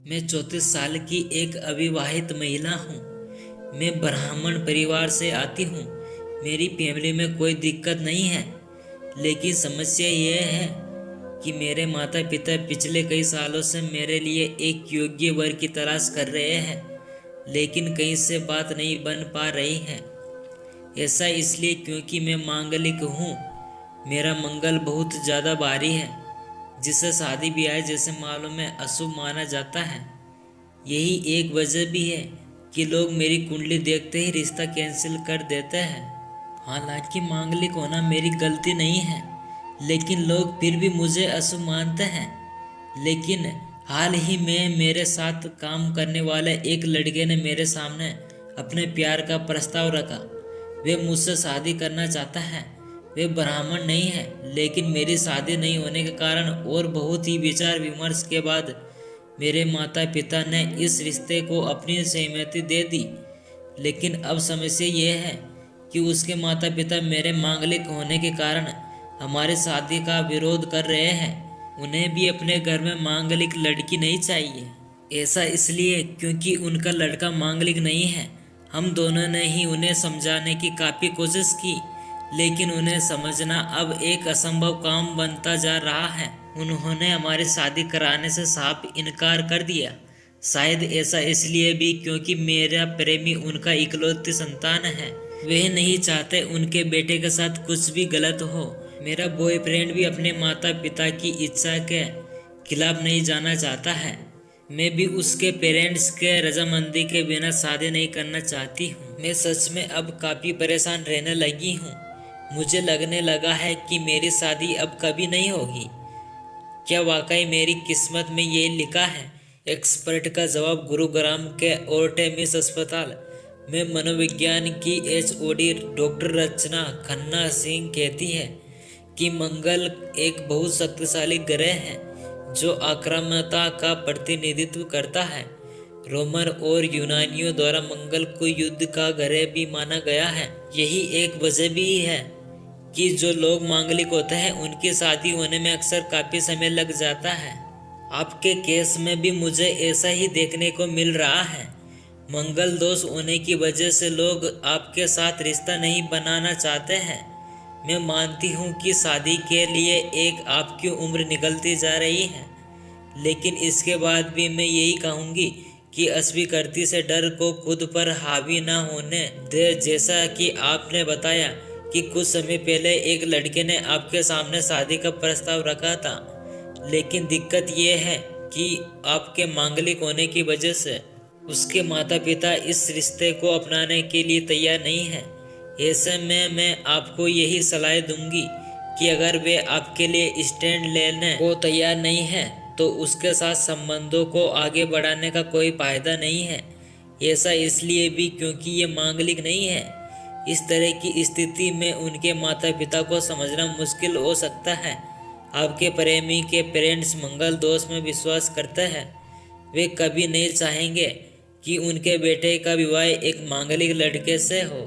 मैं 34 साल की एक अविवाहित महिला हूँ। मैं ब्राह्मण परिवार से आती हूँ। मेरी फैमिली में कोई दिक्कत नहीं है, लेकिन समस्या यह है कि मेरे माता पिता पिछले कई सालों से मेरे लिए एक योग्य वर की तलाश कर रहे हैं, लेकिन कहीं से बात नहीं बन पा रही है। ऐसा इसलिए क्योंकि मैं मांगलिक हूँ। मेरा मंगल बहुत ज़्यादा भारी है, जिसे शादी ब्याह जैसे मामलों में अशुभ माना जाता है। यही एक वजह भी है कि लोग मेरी कुंडली देखते ही रिश्ता कैंसिल कर देते हैं। हालांकि मांगलिक होना मेरी गलती नहीं है, लेकिन लोग फिर भी मुझे अशुभ मानते हैं। लेकिन हाल ही में मेरे साथ काम करने वाले एक लड़के ने मेरे सामने अपने प्यार का प्रस्ताव रखा। वे मुझसे शादी करना चाहता है। वे ब्राह्मण नहीं है, लेकिन मेरी शादी नहीं होने के कारण और बहुत ही विचार विमर्श के बाद मेरे माता पिता ने इस रिश्ते को अपनी सहमति दे दी। लेकिन अब समस्या ये है कि उसके माता पिता मेरे मांगलिक होने के कारण हमारी शादी का विरोध कर रहे हैं। उन्हें भी अपने घर में मांगलिक लड़की नहीं चाहिए। ऐसा इसलिए क्योंकि उनका लड़का मांगलिक नहीं है। हम दोनों ने ही उन्हें समझाने की काफ़ी कोशिश की, लेकिन उन्हें समझना अब एक असंभव काम बनता जा रहा है। उन्होंने हमारी शादी कराने से साफ इनकार कर दिया। शायद ऐसा इसलिए भी क्योंकि मेरा प्रेमी उनका इकलौती संतान है। वे नहीं चाहते उनके बेटे के साथ कुछ भी गलत हो। मेरा बॉयफ्रेंड भी अपने माता पिता की इच्छा के खिलाफ नहीं जाना चाहता है। मैं भी उसके पेरेंट्स के रजामंदी के बिना शादी नहीं करना चाहती हूँ। मैं सच में अब काफ़ी परेशान रहने लगी हूँ। मुझे लगने लगा है कि मेरी शादी अब कभी नहीं होगी। क्या वाकई मेरी किस्मत में ये लिखा है? एक्सपर्ट का जवाब। गुरुग्राम के ओर्टेमिस अस्पताल में मनोविज्ञान की एचओडी डॉक्टर रचना खन्ना सिंह कहती है कि मंगल एक बहुत शक्तिशाली ग्रह है जो आक्रामकता का प्रतिनिधित्व करता है। रोमन और यूनानियों द्वारा मंगल को युद्ध का ग्रह भी माना गया है। यही एक वजह भी है कि जो लोग मांगलिक होते हैं उनकी शादी होने में अक्सर काफी समय लग जाता है। आपके केस में भी मुझे ऐसा ही देखने को मिल रहा है। मंगल दोष होने की वजह से लोग आपके साथ रिश्ता नहीं बनाना चाहते हैं। मैं मानती हूँ कि शादी के लिए एक आपकी उम्र निकलती जा रही है, लेकिन इसके बाद भी मैं यही कहूँगी कि अस्वीकृति से डर को खुद पर हावी न होने दे। जैसा कि आपने बताया कि कुछ समय पहले एक लड़के ने आपके सामने शादी का प्रस्ताव रखा था, लेकिन दिक्कत ये है कि आपके मांगलिक होने की वजह से उसके माता पिता इस रिश्ते को अपनाने के लिए तैयार नहीं है। ऐसे में मैं आपको यही सलाह दूंगी कि अगर वे आपके लिए स्टैंड लेने को तैयार नहीं है तो उसके साथ संबंधों को आगे बढ़ाने का कोई फायदा नहीं है। ऐसा इसलिए भी क्योंकि ये मांगलिक नहीं है। इस तरह की स्थिति में उनके माता पिता को समझना मुश्किल हो सकता है। आपके प्रेमी के पेरेंट्स मंगल दोष में विश्वास करते हैं। वे कभी नहीं चाहेंगे कि उनके बेटे का विवाह एक मांगलिक लड़के से हो।